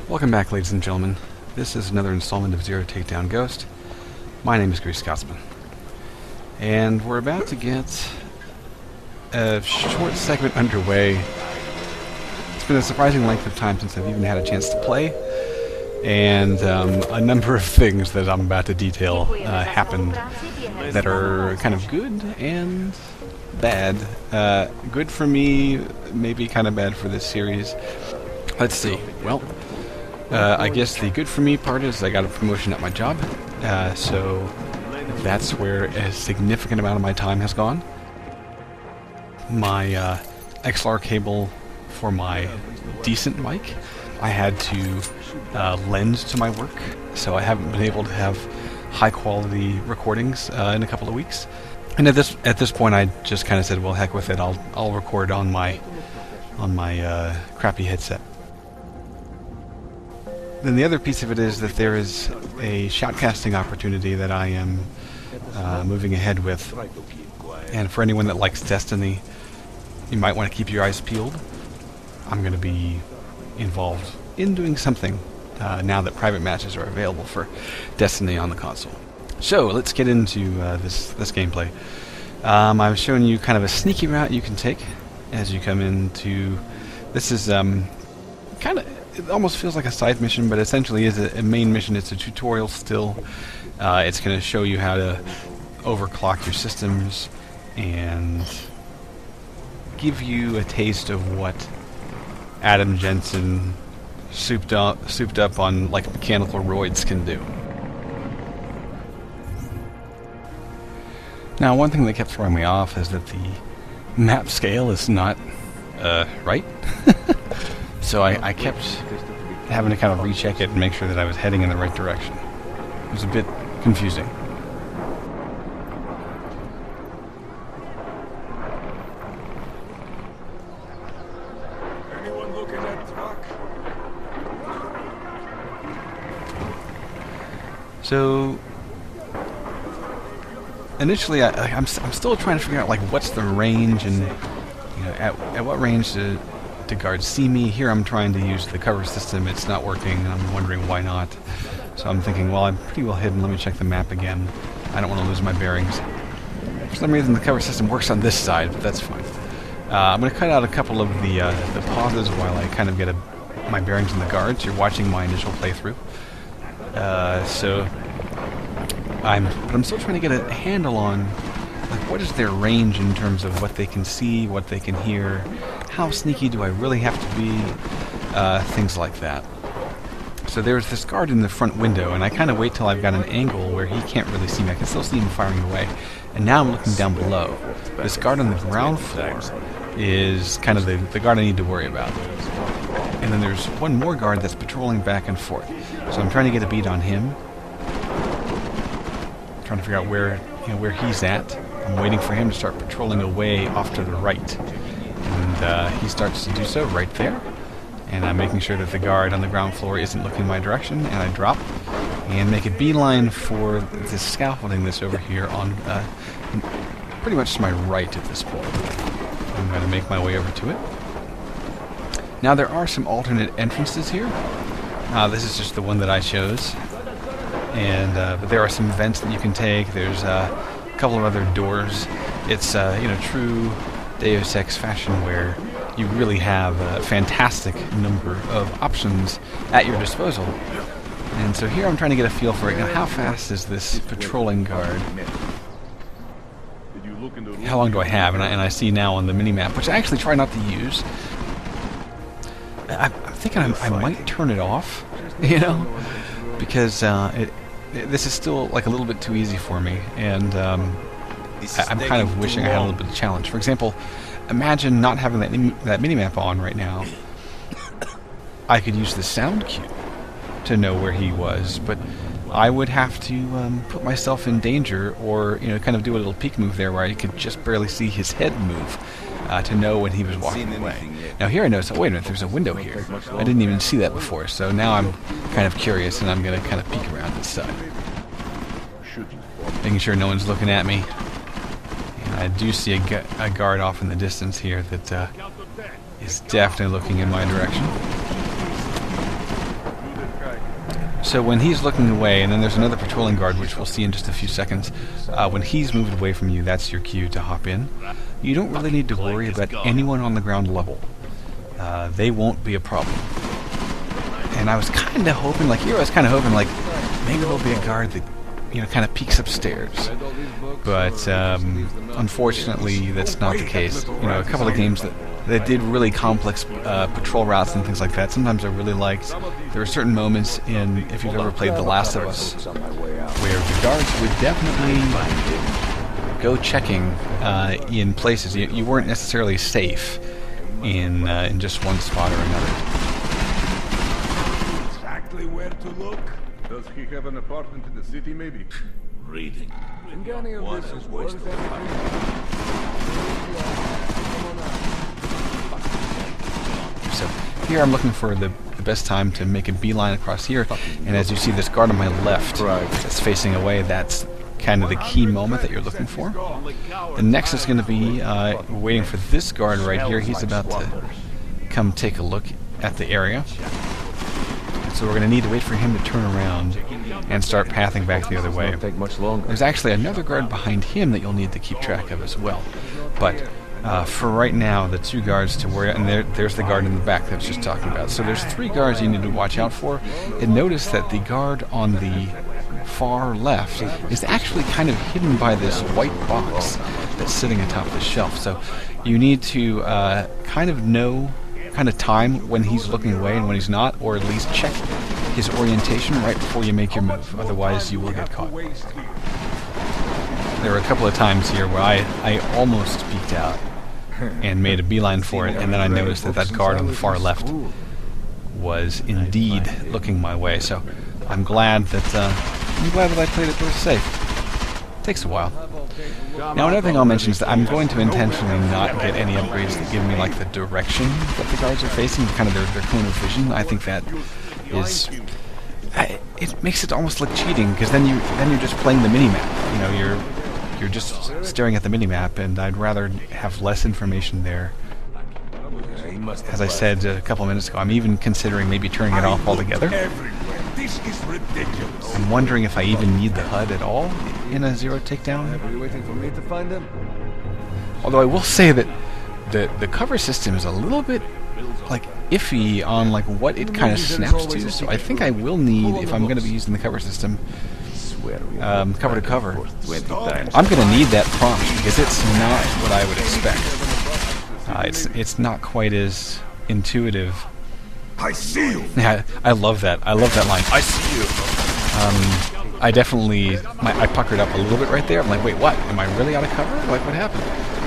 Welcome back, ladies and gentlemen. This is another installment of Zero Takedown Ghost. My name is Grease Scotsman. And we're about to get a short segment underway. It's been a surprising length of time since I've even had a chance to play. And a number of things that I'm about to detail happened that are kind of good and bad. Good for me, maybe kind of bad for this series. Let's see. Well, I guess the good for me part is I got a promotion at my job, so that's where a significant amount of my time has gone. My XLR cable for my decent mic, I had to lend to my work, so I haven't been able to have high quality recordings in a couple of weeks. And at this point, I just kind of said, well, heck with it. I'll record on my crappy headset. Then the other piece of it is that there is a shoutcasting opportunity that I am moving ahead with. And for anyone that likes Destiny, you might want to keep your eyes peeled. I'm going to be involved in doing something now that private matches are available for Destiny on the console. So let's get into this gameplay. I've shown you kind of a sneaky route you can take as you come into. This is kind of. It almost feels like a side mission, but essentially is a main mission. It's a tutorial still. It's going to show you how to overclock your systems and give you a taste of what Adam Jensen souped up on like mechanical roids can do. Now, one thing that kept throwing me off is that the map scale is not right. So I kept having to kind of recheck it and make sure that I was heading in the right direction. It was a bit confusing. Anyone look at that truck? So initially, I'm still trying to figure out like what's the range and at what range to guards see me. Here I'm trying to use the cover system. It's not working, and I'm wondering why not. So I'm thinking, well, I'm pretty well hidden. Let me check the map again. I don't want to lose my bearings. For some reason, the cover system works on this side, but that's fine. I'm going to cut out a couple of the pauses while I kind of get my bearings in the guards. You're watching my initial playthrough. But I'm still trying to get a handle on like what is their range in terms of what they can see, what they can hear. How sneaky do I really have to be? Things like that. So there's this guard in the front window, and I kind of wait till I've got an angle where he can't really see me. I can still see him firing away. And now I'm looking down below. This guard on the ground floor is kind of the guard I need to worry about. And then there's one more guard that's patrolling back and forth. So I'm trying to get a beat on him. Trying to figure out where he's at. I'm waiting for him to start patrolling away off to the right. And he starts to do so right there. And I'm making sure that the guard on the ground floor isn't looking my direction. And I drop and make a beeline for this scaffolding that's over here on pretty much to my right at this point. I'm going to make my way over to it. Now there are some alternate entrances here. This is just the one that I chose. And but there are some vents that you can take. There's a couple of other doors. It's true Deus Ex fashion where you really have a fantastic number of options at your disposal. And so here I'm trying to get a feel for it. Now, how fast is this patrolling guard? How long do I have? And I see now on the mini-map, which I actually try not to use. I'm thinking I might turn it off, because this is still like a little bit too easy for me, and I'm kind of wishing I had a little bit of challenge. For example, imagine not having that mini-map on right now. I could use the sound cue to know where he was, but I would have to put myself in danger, or kind of do a little peek move there where I could just barely see his head move to know when he was walking away. Now here I notice, wait a minute, there's a window here. I didn't even see that before, so now I'm kind of curious, and I'm going to kind of peek around this side, making sure no one's looking at me. And I do see a guard off in the distance here that is definitely looking in my direction. So when he's looking away, and then there's another patrolling guard, which we'll see in just a few seconds, when he's moved away from you, that's your cue to hop in. You don't really need to worry about anyone on the ground level. They won't be a problem. And I was kind of hoping, like here I was kind of hoping, like, maybe there'll be a guard that, you know, kind of peeks upstairs. But unfortunately, that's not the case. You know, a couple of games that did really complex patrol routes and things like that, sometimes I really liked. There were certain moments in, if you've ever played The Last of Us, where the guards would definitely go checking in places. You weren't necessarily safe in just one spot or another. Exactly where to look. Does he have an apartment in the city, maybe? Reading. What a waste of time. So here I'm looking for the best time to make a beeline across here, and as you see this guard on my left that's facing away, that's kind of the key moment that you're looking for. The next is going to be waiting for this guard right here. He's about to come take a look at the area. So we're going to need to wait for him to turn around and start pathing back the other way. There's actually another guard behind him that you'll need to keep track of as well. But for right now, the two guards to worry, and there's the guard in the back that I was just talking about. So there's three guards you need to watch out for. And notice that the guard on the far left is actually kind of hidden by this white box that's sitting atop the shelf. So you need to kind of time when he's looking away and when he's not, or at least check his orientation right before you make your move. Otherwise, you will get caught. There were a couple of times here where I almost peeked out and made a beeline for it, and then I noticed that that guard on the far left was indeed looking my way. So I'm glad that I played it very safe. Takes a while. Now another thing I'll mention is that I'm going to intentionally not get any upgrades that give me like the direction that the guards are facing, kind of their cone of vision. I think that is, it makes it almost like cheating, because then you're just playing the minimap. You know, you're just staring at the minimap, and I'd rather have less information there. As I said a couple of minutes ago, I'm even considering maybe turning it off altogether. This is ridiculous. I'm wondering if I even need the HUD at all in a Zero Takedown. Are you waiting for me to find them? Although I will say that the cover system is a little bit like iffy on like what it kind of snaps to. So I think I will need, if I'm going to be using the cover system, cover to cover, I'm going to need that prompt, because it's not what I would expect. It's not quite as intuitive. I see you. Yeah, I love that. I love that line. I see you. I definitely, I puckered up a little bit right there. I'm like, wait, what? Am I really out of cover? Like, what happened?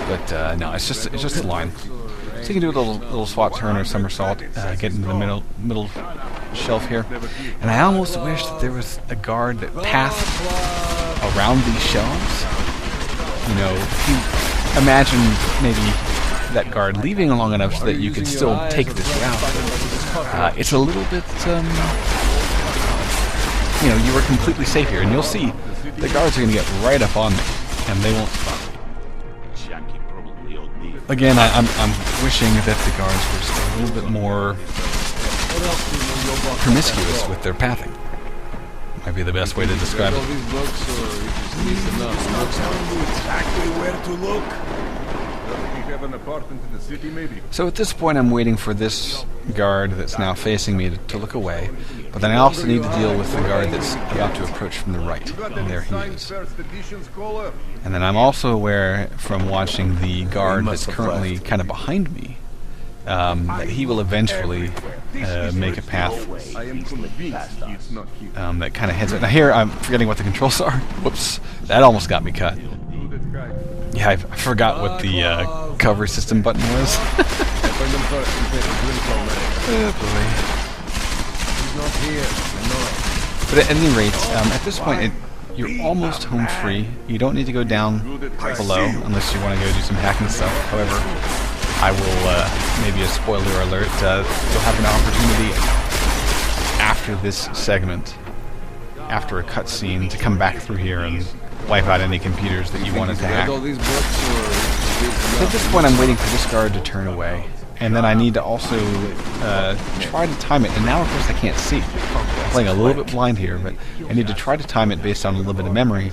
But no, it's just a line. So you can do a little swat turn or somersault, get into the middle shelf here. And I almost wish that there was a guard that pathed around these shelves. You know, if you imagine maybe that guard leaving long enough so that you could still take this route. It's a little bit, you know, you were completely safe here, and you'll see the guards are going to get right up on me, and they won't spot me. Again, I'm wishing that the guards were just a little bit more promiscuous with their pathing. Might be the best way to describe it. Exactly where to look. Have an apartment in the city, maybe. So at this point I'm waiting for this guard that's now facing me to look away, but then I also need to deal with the guard that's about to approach from the right, and there he is. And then I'm also aware from watching the guard that's currently kind of behind me that he will eventually make a path that kind of heads it. Now here I'm forgetting what the controls are. Whoops, that almost got me cut. Yeah, I forgot what the cover system button was. Oh boy. But at any rate, at this point, you're almost home free. You don't need to go down below unless you want to go do some hacking stuff. However, I will, maybe a spoiler alert, you'll have an opportunity after this segment, after a cutscene, to come back through here and wipe out any computers that you wanted to hack. So at this point I'm waiting for this guard to turn away, and then I need to also try to time it. And now, of course, I can't see. I'm playing a little bit blind here, but I need to try to time it based on a little bit of memory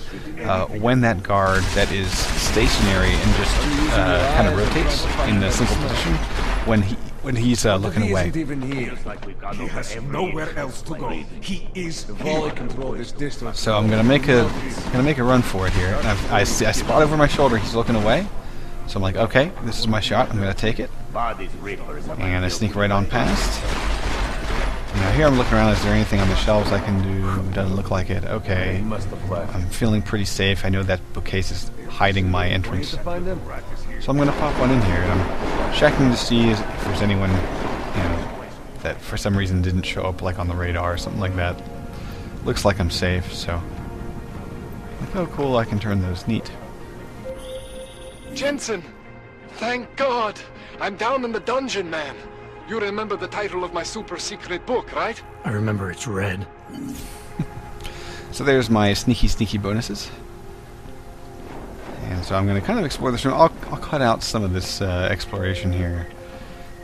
when that guard that is stationary and just kind of rotates in a simple position when he's looking away. He has nowhere else to go. He is volley control this distance. So I'm gonna make a run for it here. And I spot over my shoulder. He's looking away. So I'm like, okay, this is my shot. I'm gonna take it. And I sneak right on past. Now here I'm looking around. Is there anything on the shelves I can do? Doesn't look like it. Okay. I'm feeling pretty safe. I know that bookcase is hiding my entrance. So I'm going to pop one in here. And I'm checking to see if there's anyone, that for some reason didn't show up like on the radar or something like that. Looks like I'm safe, so. Look how cool I can turn those. Neat. Jensen! Thank God! I'm down in the dungeon, man. You remember the title of my super secret book, right? I remember it's red. So there's my sneaky bonuses. And so I'm going to kind of explore this room. I'll cut out some of this exploration here.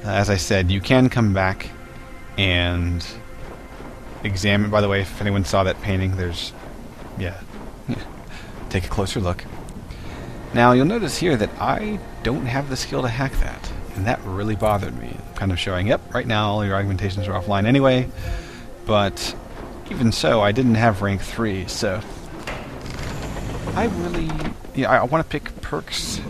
As I said, you can come back and examine. By the way, if anyone saw that painting, there's... Yeah. Take a closer look. Now, you'll notice here that I don't have the skill to hack that. And that really bothered me. Kind of showing, yep, right now all your augmentations are offline anyway. But even so, I didn't have rank 3, so I really... I want to pick perks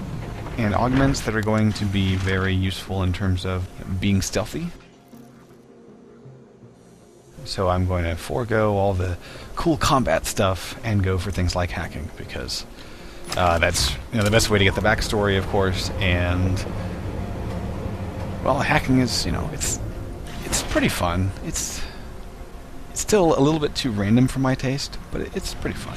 and augments that are going to be very useful in terms of being stealthy. So I'm going to forego all the cool combat stuff and go for things like hacking, because that's the best way to get the backstory, of course, and... Well, hacking is, it's pretty fun. It's still a little bit too random for my taste, but it's pretty fun.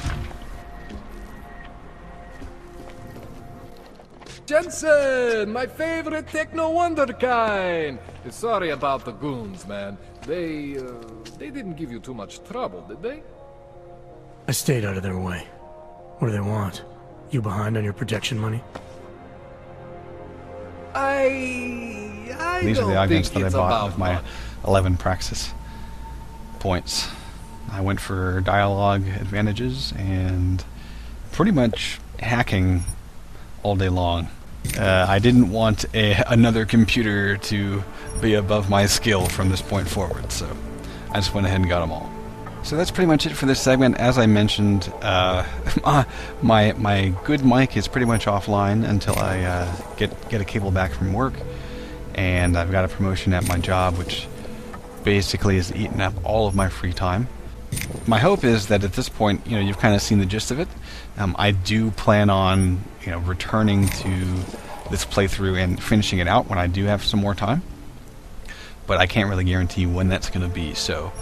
Jensen! My favorite techno wonderkind! Sorry about the goons, man. They didn't give you too much trouble, did they? I stayed out of their way. What do they want? You behind on your protection money? These are the augments that I bought with my 11 praxis points. I went for dialogue advantages and pretty much hacking all day long. I didn't want another computer to be above my skill from this point forward, so I just went ahead and got them all. So that's pretty much it for this segment. As I mentioned, my good mic is pretty much offline until I get a cable back from work, and I've got a promotion at my job, which basically has eaten up all of my free time. My hope is that at this point, you've kind of seen the gist of it. I do plan on, returning to this playthrough and finishing it out when I do have some more time, but I can't really guarantee when that's going to be. So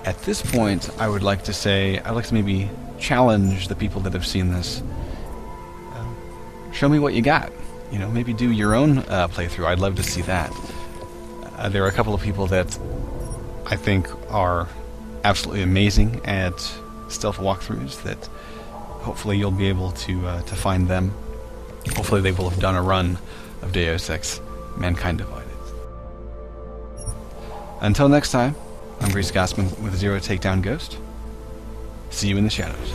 at this point, I would like to say, I'd like to maybe challenge the people that have seen this. Show me what you got. Maybe do your own playthrough. I'd love to see that. There are a couple of people that I think are absolutely amazing at stealth walkthroughs that hopefully you'll be able to find them. Hopefully they will have done a run of Deus Ex Mankind Divided. Until next time, I'm Grease Gossman with Zero Takedown Ghost. See you in the shadows.